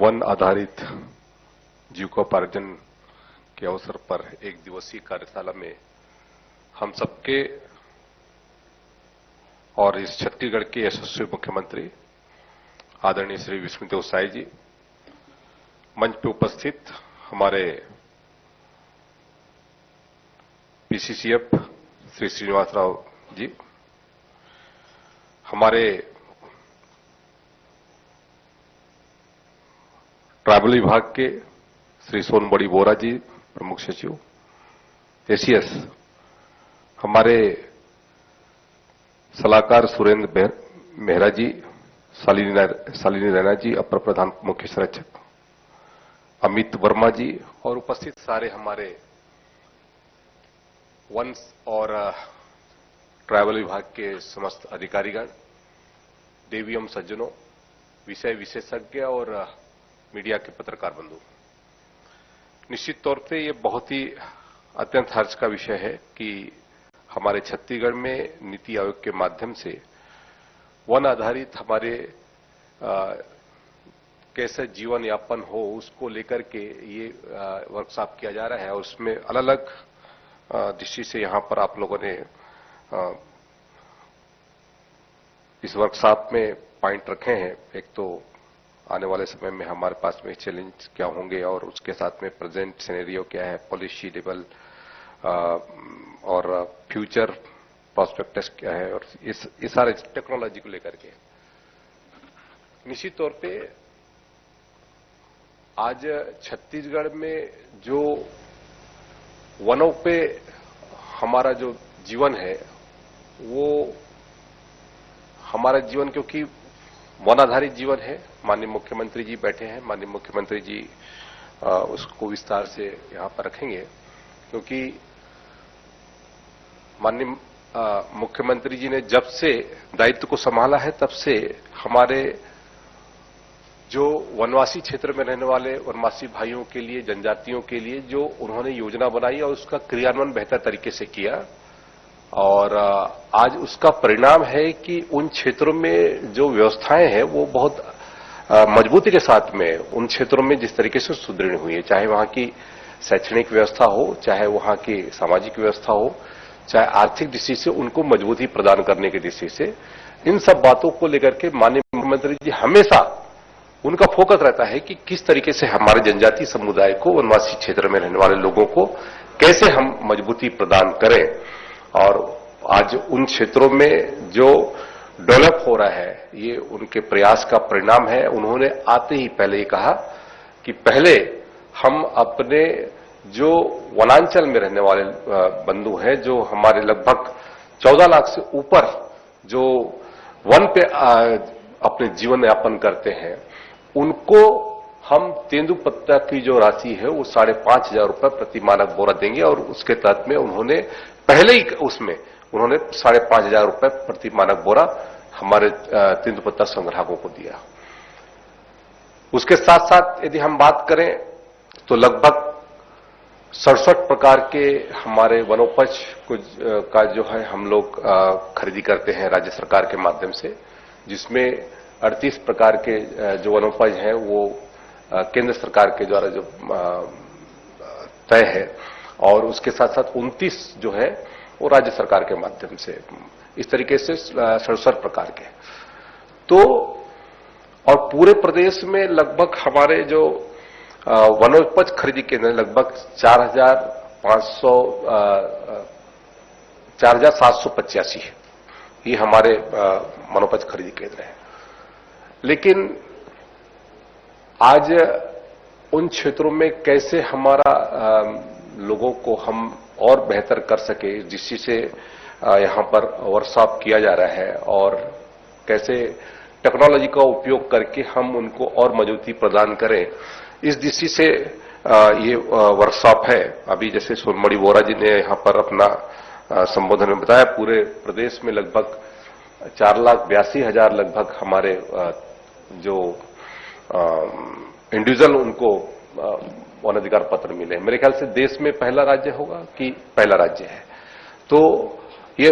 One आधारित जीविकोपार्जन के अवसर पर एक दिवसीय कार्यशाला में हम सबके और इस छत्तीसगढ़ के यशस्वी मुख्यमंत्री आदरणीय श्री विष्णुदेव साय जी, मंच पे उपस्थित हमारे पीसीसीएफ श्री श्रीनिवास राव जी, हमारे ट्राइबल विभाग के श्री सोनबड़ी बोरा जी प्रमुख सचिव, एसीएस, हमारे सलाहकार सुरेंद्र मेहरा जी, शालिनी रैना जी अपर प्रधान मुख्य संरक्षक, अमित वर्मा जी और उपस्थित सारे हमारे वन और ट्राइबल विभाग के समस्त अधिकारीगण, देवीयम सज्जनों, विषय विशेषज्ञ और मीडिया के पत्रकार बंधु, निश्चित तौर पे ये बहुत ही अत्यंत हर्ष का विषय है कि हमारे छत्तीसगढ़ में नीति आयोग के माध्यम से वन आधारित हमारे कैसे जीवन यापन हो उसको लेकर के ये वर्कशॉप किया जा रहा है। और उसमें अलग अलग दृष्टि से यहां पर आप लोगों ने इस वर्कशॉप में पॉइंट रखे हैं। एक तो आने वाले समय में हमारे पास में चैलेंज क्या होंगे और उसके साथ में प्रेजेंट सिनेरियो क्या है, पॉलिसी लेवल और फ्यूचर प्रोस्पेक्टस क्या है, और इस सारे टेक्नोलॉजी को लेकर के निश्चित तौर पे आज छत्तीसगढ़ में जो वनों पे हमारा जो जीवन है वो हमारा जीवन, क्योंकि वन आधारित जीवन है। माननीय मुख्यमंत्री जी बैठे हैं, माननीय मुख्यमंत्री जी उसको विस्तार से यहां पर रखेंगे, क्योंकि माननीय मुख्यमंत्री जी ने जब से दायित्व को संभाला है तब से हमारे जो वनवासी क्षेत्र में रहने वाले वनवासी भाइयों के लिए, जनजातियों के लिए जो उन्होंने योजना बनाई और उसका क्रियान्वयन बेहतर तरीके से किया। और आज उसका परिणाम है कि उन क्षेत्रों में जो व्यवस्थाएं हैं वो बहुत मजबूती के साथ में उन क्षेत्रों में जिस तरीके से सुदृढ़ हुई है, चाहे वहां की शैक्षणिक व्यवस्था हो, चाहे वहां की सामाजिक व्यवस्था हो, चाहे आर्थिक दृष्टि से उनको मजबूती प्रदान करने की दृष्टि से, इन सब बातों को लेकर के माननीय मुख्यमंत्री जी हमेशा उनका फोकस रहता है कि किस तरीके से हमारे जनजातीय समुदाय को, वनवासी क्षेत्र में रहने वाले लोगों को कैसे हम मजबूती प्रदान करें। और आज उन क्षेत्रों में जो डेवलप हो रहा है ये उनके प्रयास का परिणाम है। उन्होंने आते ही पहले ही कहा कि पहले हम अपने जो वनांचल में रहने वाले बंधु हैं, जो हमारे लगभग 14 लाख से ऊपर जो वन पे अपने जीवन यापन करते हैं, उनको हम तेंदुपत्ता की जो राशि है वो 5,500 रुपए प्रति मानक बोरा देंगे। और उसके तहत में उन्होंने पहले ही उसमें उन्होंने 5,500 रुपए प्रति मानक बोरा हमारे तेंदुपत्ता संग्राहकों को दिया। उसके साथ साथ यदि हम बात करें तो लगभग 67 प्रकार के हमारे वनोपज का जो है हम लोग खरीदी करते हैं राज्य सरकार के माध्यम से, जिसमें 38 प्रकार के जो वनोपज हैं वो केंद्र सरकार के द्वारा जो तय है, और उसके साथ साथ 29 जो है वो राज्य सरकार के माध्यम से, इस तरीके से 67 प्रकार के। तो और पूरे प्रदेश में लगभग हमारे जो वनोपज खरीदी केंद्र लगभग 4,785 है, ये हमारे वनोपज खरीदी केंद्र है। लेकिन आज उन क्षेत्रों में कैसे हमारा लोगों को हम और बेहतर कर सके, इस दृष्टि से यहां पर वर्कशॉप किया जा रहा है, और कैसे टेक्नोलॉजी का उपयोग करके हम उनको और मजबूती प्रदान करें, इस दृष्टि से ये वर्कशॉप है। अभी जैसे सोनबड़ी बोरा जी ने यहां पर अपना संबोधन में बताया, पूरे प्रदेश में लगभग 4,82,000 लगभग हमारे जो इंडिविजुअल उनको वन अधिकार पत्र मिले। मेरे ख्याल से देश में पहला राज्य होगा कि पहला राज्य है। तो ये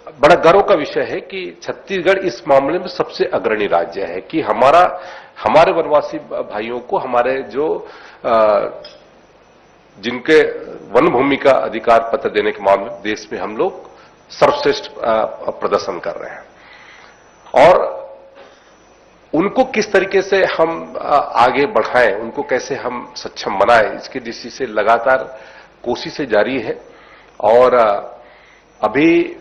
बड़ा गर्व का विषय है कि छत्तीसगढ़ इस मामले में सबसे अग्रणी राज्य है कि हमारे वनवासी भाइयों को हमारे जो जिनके वन भूमि का अधिकार पत्र देने के मामले में देश में हम लोग सर्वश्रेष्ठ प्रदर्शन कर रहे हैं। और उनको किस तरीके से हम आगे बढ़ाएं, उनको कैसे हम सक्षम बनाएं, इसकी दृष्टि से लगातार कोशिशें जारी है। और अभी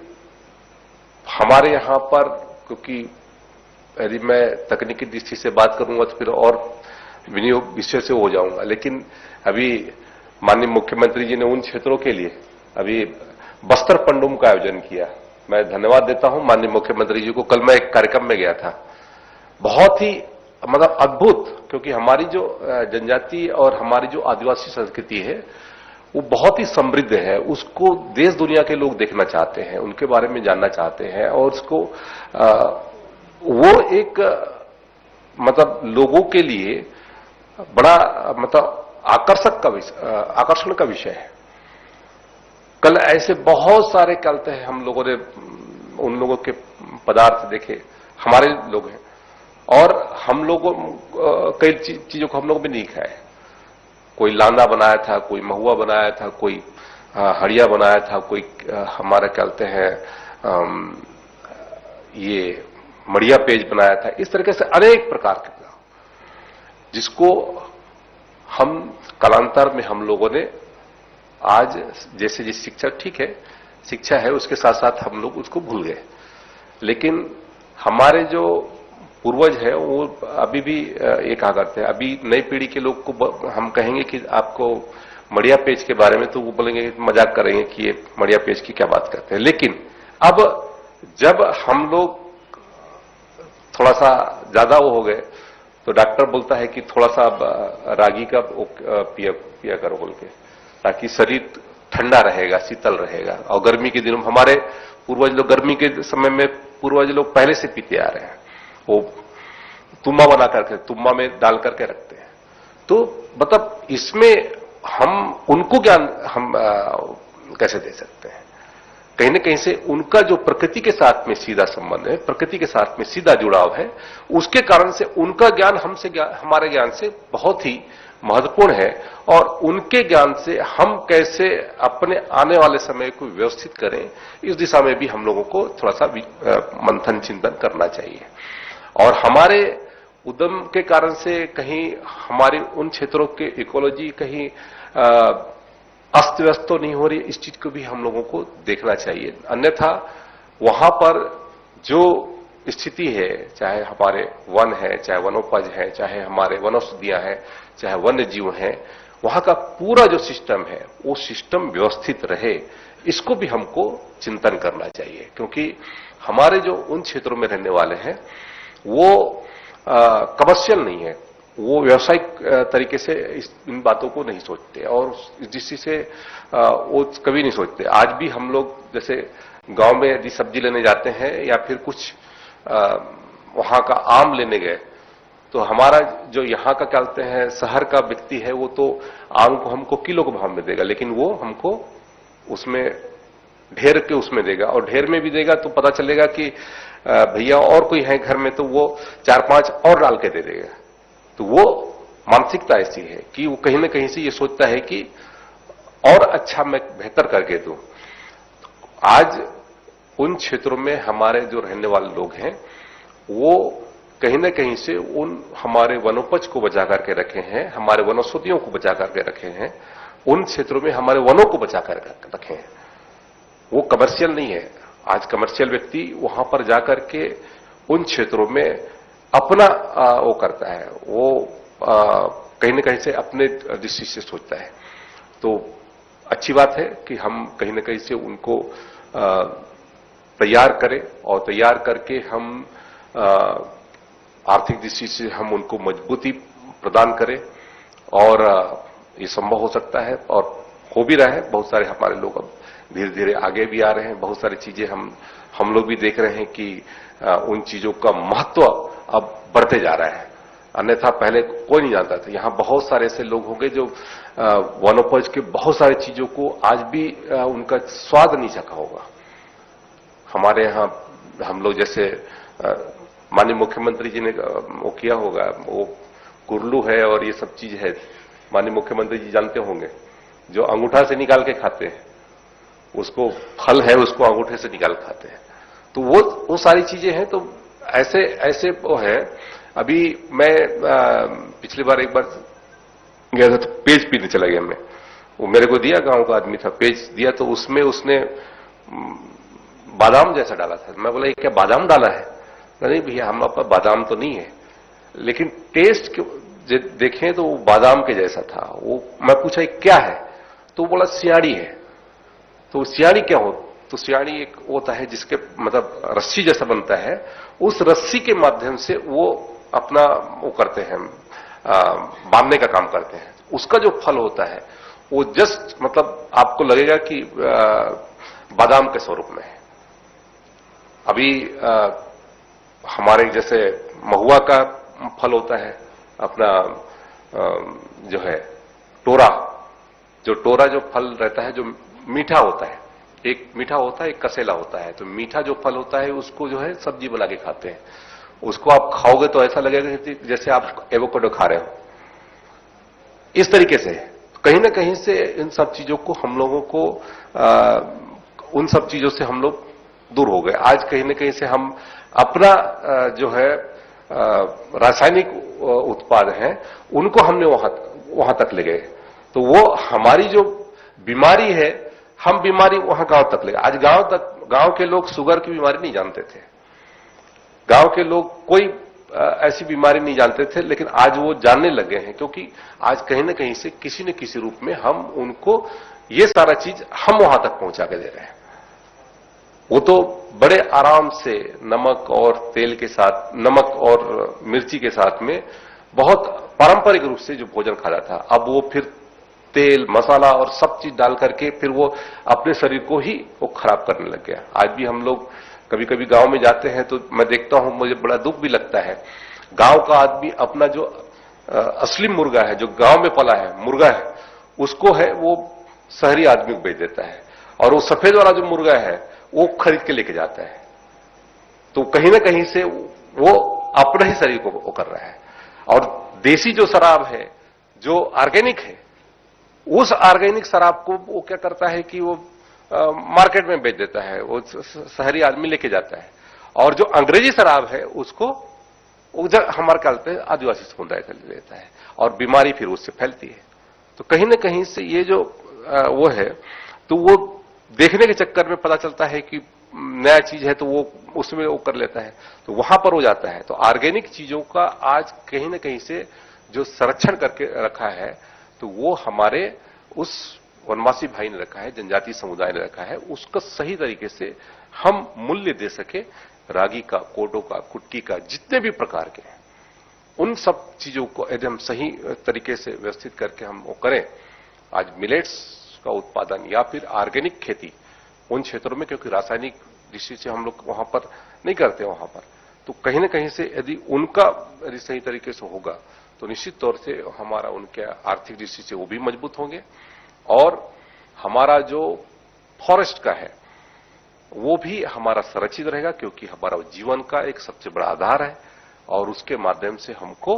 हमारे यहां पर, क्योंकि यदि मैं तकनीकी दृष्टि से बात करूंगा तो फिर और विनियोग विषय से हो जाऊंगा, लेकिन अभी माननीय मुख्यमंत्री जी ने उन क्षेत्रों के लिए अभी बस्तर पंडुम का आयोजन किया। मैं धन्यवाद देता हूं माननीय मुख्यमंत्री जी को। कल मैं एक कार्यक्रम में गया था, बहुत ही मतलब अद्भुत, क्योंकि हमारी जो जनजाति और हमारी जो आदिवासी संस्कृति है वो बहुत ही समृद्ध है। उसको देश दुनिया के लोग देखना चाहते हैं, उनके बारे में जानना चाहते हैं, और उसको वो एक मतलब लोगों के लिए बड़ा मतलब आकर्षण का विषय है। कल ऐसे बहुत सारे कहते हैं, हम लोगों ने उन लोगों के पदार्थ देखे, हमारे लोग हैं, और हम लोगों कई चीजों को हम लोग भी नहीं खाए। कोई लांदा बनाया था, कोई महुआ बनाया था, कोई हड़िया बनाया था, कोई हमारा कहते हैं ये मड़िया पेज बनाया था। इस तरीके से अनेक प्रकार के, जिसको हम कालांतर में हम लोगों ने आज जैसे जिस शिक्षा, ठीक है शिक्षा है, उसके साथ साथ हम लोग उसको भूल गए। लेकिन हमारे जो पूर्वज है वो अभी भी ये कहा करते हैं। अभी नई पीढ़ी के लोग को हम कहेंगे कि आपको मड़िया पेज के बारे में, तो वो बोलेंगे, मजाक करेंगे कि ये मड़िया पेज की क्या बात करते हैं। लेकिन अब जब हम लोग थोड़ा सा ज्यादा वो हो गए तो डॉक्टर बोलता है कि थोड़ा सा रागी का पिया करो बोल के, ताकि शरीर ठंडा रहेगा, शीतल रहेगा। और गर्मी के दिनों में हमारे पूर्वज लोग, गर्मी के समय में पूर्वज लोग पहले से पीते आ रहे हैं, वो तुम्बा बना करके तुम्बा में डाल करके रखते हैं। तो मतलब इसमें हम उनको ज्ञान हम कैसे दे सकते हैं? कहीं न कहीं से उनका जो प्रकृति के साथ में सीधा संबंध है, प्रकृति के साथ में सीधा जुड़ाव है, उसके कारण से उनका ज्ञान हमारे ज्ञान से बहुत ही महत्वपूर्ण है। और उनके ज्ञान से हम कैसे अपने आने वाले समय को व्यवस्थित करें, इस दिशा में भी हम लोगों को थोड़ा सा मंथन चिंतन करना चाहिए। और हमारे उद्यम के कारण से कहीं हमारे उन क्षेत्रों के इकोलॉजी कहीं अस्त व्यस्त तो नहीं हो रही, इस चीज को भी हम लोगों को देखना चाहिए। अन्यथा वहां पर जो स्थिति है, चाहे हमारे वन है, चाहे वनोपज है, चाहे हमारे वनौषधियां हैं, चाहे वन्य जीव हैं, वहां का पूरा जो सिस्टम है वो सिस्टम व्यवस्थित रहे, इसको भी हमको चिंतन करना चाहिए। क्योंकि हमारे जो उन क्षेत्रों में रहने वाले हैं वो कमर्शियल नहीं है, वो व्यावसायिक तरीके से इन बातों को नहीं सोचते, और इस दृष्टि से वो कभी नहीं सोचते। आज भी हम लोग जैसे गांव में यदि सब्जी लेने जाते हैं या फिर कुछ वहां का आम लेने गए, तो हमारा जो यहाँ का कहते हैं शहर का व्यक्ति है, वो तो आम को हमको किलो के भाव में देगा, लेकिन वो हमको उसमें ढेर के उसमें देगा, और ढेर में भी देगा तो पता चलेगा कि भैया और कोई है घर में, तो वो 4-5 और डाल के दे देगा। तो वो मानसिकता ऐसी है कि वो कहीं ना कहीं से ये सोचता है कि और अच्छा मैं बेहतर करके दूं। आज उन क्षेत्रों में हमारे जो रहने वाले लोग हैं वो कहीं ना कहीं से उन हमारे वनोपज को बचा करके रखे हैं, हमारे वनौषधियों को बचा करके रखे हैं, उन क्षेत्रों में हमारे वनों को बचा कर रखे हैं। वो कमर्शियल नहीं है। आज कमर्शियल व्यक्ति वहां पर जाकर के उन क्षेत्रों में अपना वो करता है, वो कहीं ना कहीं से अपने दृष्टि से सोचता है। तो अच्छी बात है कि हम कहीं ना कहीं से उनको तैयार करें, और तैयार करके हम आर्थिक दृष्टि से हम उनको मजबूती प्रदान करें, और ये संभव हो सकता है और हो भी रहा है। बहुत सारे हमारे लोग अब धीरे धीरे आगे भी आ रहे हैं, बहुत सारी चीजें हम लोग भी देख रहे हैं कि उन चीजों का महत्व अब बढ़ते जा रहा है। अन्यथा पहले कोई नहीं जानता था। यहां बहुत सारे ऐसे लोग होंगे जो वनोपज के बहुत सारी चीजों को आज भी उनका स्वाद नहीं चखा होगा। हमारे यहाँ हम लोग जैसे माननीय मुख्यमंत्री जी ने वो किया होगा, वो कुरलू है और ये सब चीज है, माननीय मुख्यमंत्री जी जानते होंगे, जो अंगूठा से निकाल के खाते हैं, उसको फल है उसको अंगूठे से निकाल खाते हैं। तो वो सारी चीजें हैं। तो ऐसे ऐसे वो है। अभी मैं पिछली बार एक बार गया था तो पेज पीने चला गया मैं, वो मेरे को दिया, गांव का आदमी था, पेज दिया तो उसमें उसने बादाम जैसा डाला था। मैं बोला ये क्या बादाम डाला है? नहीं भैया हमारे पास बादाम तो नहीं है, लेकिन टेस्ट देखें तो वो बादाम के जैसा था। वो मैं पूछा क्या है, तो वो बोला सियाड़ी है। तो सियाड़ी क्या हो? तो सियाड़ी एक होता है जिसके मतलब रस्सी जैसा बनता है, उस रस्सी के माध्यम से वो अपना वो करते हैं, बांधने का काम करते हैं। उसका जो फल होता है वो जस्ट मतलब आपको लगेगा कि बादाम के स्वरूप में है। अभी हमारे जैसे महुआ का फल होता है अपना, जो है टोरा, जो फल रहता है जो मीठा होता है, एक मीठा होता है एक कसेला होता है। तो मीठा जो फल होता है उसको जो है सब्जी बना के खाते हैं। उसको आप खाओगे तो ऐसा लगेगा जैसे आप एवोकाडो खा रहे हो। इस तरीके से कहीं ना कहीं से इन सब चीजों को हम लोगों को उन सब चीजों से हम लोग दूर हो गए। आज कहीं ना कहीं से हम अपना जो है रासायनिक उत्पाद हैं उनको हमने वहां तक ले गए। तो वो हमारी जो बीमारी है, हम बीमारी वहां गांव तक ले गए। आज गांव के लोग शुगर की बीमारी नहीं जानते थे, गांव के लोग कोई ऐसी बीमारी नहीं जानते थे, लेकिन आज वो जानने लगे हैं, क्योंकि आज कहीं ना कहीं से किसी न किसी रूप में हम उनको ये सारा चीज हम वहां तक पहुंचा के दे रहे हैं। वो तो बड़े आराम से नमक और तेल के साथ, नमक और मिर्ची के साथ में बहुत पारंपरिक रूप से जो भोजन खाता था, अब वो फिर तेल मसाला और सब चीज डाल करके फिर वो अपने शरीर को ही वो खराब करने लग गया। आज भी हम लोग कभी कभी गांव में जाते हैं तो मैं देखता हूं, मुझे बड़ा दुख भी लगता है। गांव का आदमी अपना जो असली मुर्गा है, जो गांव में पला है मुर्गा है, उसको है वो शहरी आदमी को बेच देता है, और वो सफेद वाला जो मुर्गा है वो खरीद के लेके जाता है। तो कहीं ना कहीं से वो अपने ही शरीर को वो कर रहा है। और देसी जो शराब है, जो ऑर्गेनिक है, उस ऑर्गेनिक शराब को वो क्या करता है कि वो मार्केट में बेच देता है, वो शहरी आदमी लेके जाता है। और जो अंग्रेजी शराब है उसको हमारे ख्याल पे आदिवासी समुदाय का ले लेता है, और बीमारी फिर उससे फैलती है। तो कहीं ना कहीं से ये जो वो है, तो वो देखने के चक्कर में पता चलता है कि नया चीज है तो वो उसमें वो कर लेता है, तो वहां पर हो जाता है। तो ऑर्गेनिक चीजों का आज कहीं ना कहीं से जो संरक्षण करके रखा है, तो वो हमारे उस वनवासी भाई ने रखा है, जनजातीय समुदाय ने रखा है। उसका सही तरीके से हम मूल्य दे सके, रागी का, कोडो का, कुटकी का, जितने भी प्रकार के हैं, उन सब चीजों को यदि हम सही तरीके से व्यवस्थित करके हम वो करें। आज मिलेट्स का उत्पादन या फिर ऑर्गेनिक खेती उन क्षेत्रों में, क्योंकि रासायनिक दृष्टि से हम लोग वहां पर नहीं करते वहां पर, तो कहीं ना कहीं से यदि उनका यदि सही तरीके से होगा तो निश्चित तौर से हमारा उनके आर्थिक दृष्टि से वो भी मजबूत होंगे, और हमारा जो फॉरेस्ट का है वो भी हमारा संरक्षित रहेगा, क्योंकि हमारा जीवन का एक सबसे बड़ा आधार है, और उसके माध्यम से हमको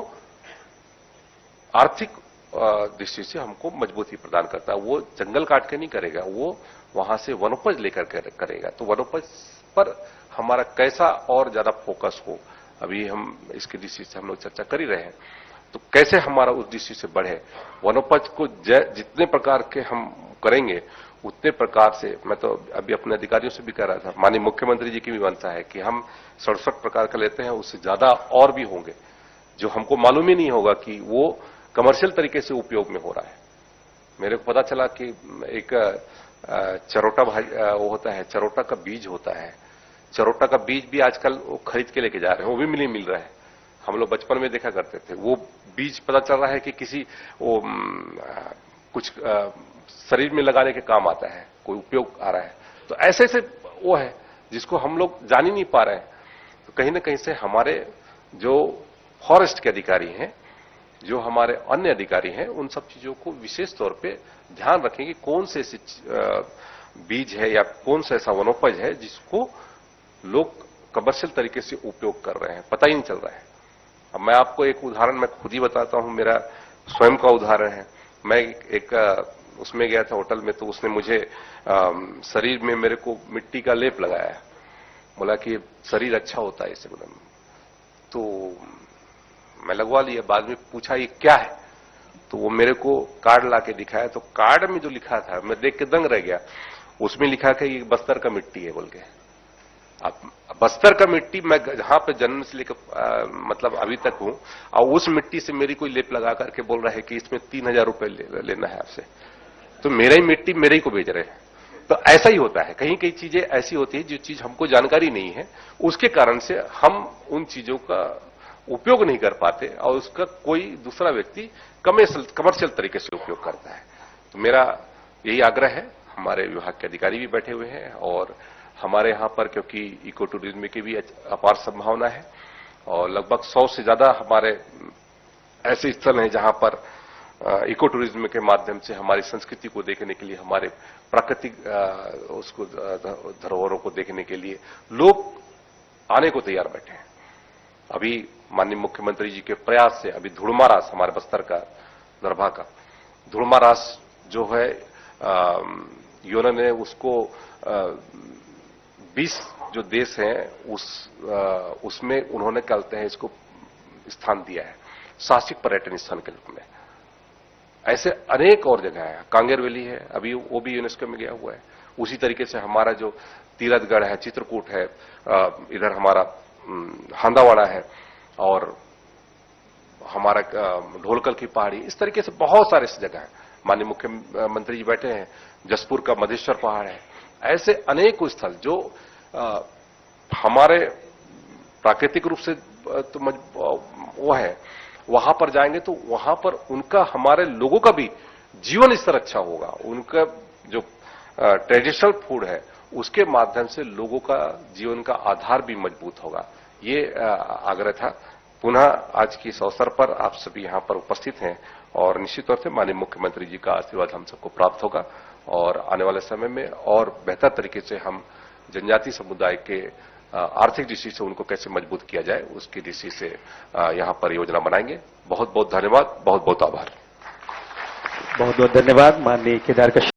आर्थिक दृष्टि से हमको मजबूती प्रदान करता है। वो जंगल काट के नहीं करेगा, वो वहां से वनोपज लेकर करेगा। तो वनोपज पर हमारा कैसा और ज्यादा फोकस हो, अभी हम इसकी दृष्टि से हम लोग चर्चा कर ही रहे हैं। तो कैसे हमारा उस दृष्टि से बढ़े, वनोपज को जितने प्रकार के हम करेंगे उतने प्रकार से, मैं तो अभी अपने अधिकारियों से भी कह रहा था, माननीय मुख्यमंत्री जी की भी मंशा है कि हम 67 प्रकार का लेते हैं, उससे ज्यादा और भी होंगे जो हमको मालूम ही नहीं होगा कि वो कमर्शियल तरीके से उपयोग में हो रहा है। मेरे को पता चला कि एक चरोटा वो होता है, चरोटा का बीज होता है, चरोटा का बीज भी आजकल वो खरीद के लेके जा रहे हैं, वो भी मिल रहा है। हम लोग बचपन में देखा करते थे, वो बीज पता चल रहा है कि किसी वो कुछ शरीर में लगाने के काम आता है, कोई उपयोग आ रहा है। तो ऐसे ऐसे वो है जिसको हम लोग जान ही नहीं पा रहे हैं। तो कहीं ना कहीं से हमारे जो फॉरेस्ट के अधिकारी हैं, जो हमारे अन्य अधिकारी हैं, उन सब चीजों को विशेष तौर पे ध्यान रखें कि कौन से ऐसे बीज है या कौन सा ऐसा वनोपज है जिसको लोग कमर्शियल तरीके से उपयोग कर रहे हैं, पता ही नहीं चल रहा है। अब मैं आपको एक उदाहरण मैं खुद ही बताता हूं, मेरा स्वयं का उदाहरण है। मैं एक उसमें गया था होटल में, तो उसने मुझे शरीर में मेरे को मिट्टी का लेप लगाया, बोला कि शरीर अच्छा होता है इससे। बोला तो मैं लगवा लिया। बाद में पूछा ये क्या है, तो वो मेरे को कार्ड ला के दिखाया। तो कार्ड में जो लिखा था मैं देख के दंग रह गया। उसमें लिखा कि ये बस्तर का मिट्टी है बोल के। अब बस्तर का मिट्टी, मैं जहां पे जन्म से लेकर मतलब अभी तक हूं, और उस मिट्टी से मेरी कोई लेप लगा करके बोल रहा है कि इसमें 3000 रुपए लेना है आपसे, तो मेरा ही मिट्टी मेरे ही को बेच रहे हैं। तो ऐसा ही होता है, कहीं कहीं चीजें ऐसी होती है जो चीज हमको जानकारी नहीं है, उसके कारण से हम उन चीजों का उपयोग नहीं कर पाते और उसका कोई दूसरा व्यक्ति कमर्शियल तरीके से उपयोग करता है। तो मेरा यही आग्रह है, हमारे विभाग के अधिकारी भी बैठे हुए हैं और हमारे यहां पर, क्योंकि इको टूरिज्म की भी अपार संभावना है और लगभग 100 से ज्यादा हमारे ऐसे स्थल हैं जहां पर इको टूरिज्म के माध्यम से हमारी संस्कृति को देखने के लिए, हमारे प्राकृतिक उसको धरोहरों को देखने के लिए लोग आने को तैयार बैठे हैं। अभी माननीय मुख्यमंत्री जी के प्रयास से अभी धुड़मारास, हमारे बस्तर का दरभा का धुड़मारास जो है, यूएन ने उसको 20 जो देश हैं उसमें उन्होंने कहते हैं इसको स्थान दिया है साहसिक पर्यटन स्थान के रूप में। ऐसे अनेक और जगह है, कांगेर वैली है, अभी वो भी यूनेस्को में गया हुआ है। उसी तरीके से हमारा जो तीरथगढ़ है, चित्रकूट है, इधर हमारा हांदावाड़ा है और हमारा ढोलकल की पहाड़ी, इस तरीके से बहुत सारे जगह हैं। माननीय मुख्यमंत्री जी बैठे हैं, जसपुर का मधेश्वर पहाड़ है। ऐसे अनेक स्थल जो हमारे प्राकृतिक रूप से तो वो है, वहां पर जाएंगे तो वहां पर उनका, हमारे लोगों का भी जीवन स्तर अच्छा होगा। उनका जो ट्रेडिशनल फूड है उसके माध्यम से लोगों का जीवन का आधार भी मजबूत होगा। ये आग्रह था। पुनः आज की इस अवसर पर आप सभी यहां पर उपस्थित हैं और निश्चित तौर से माननीय मुख्यमंत्री जी का आशीर्वाद हम सबको प्राप्त होगा और आने वाले समय में और बेहतर तरीके से हम जनजातीय समुदाय के आर्थिक दृष्टि से उनको कैसे मजबूत किया जाए उसकी दृष्टि से यहां पर योजना बनाएंगे। बहुत बहुत धन्यवाद, बहुत बहुत आभार। बहुत बहुत धन्यवाद माननीय केदार कश्यप।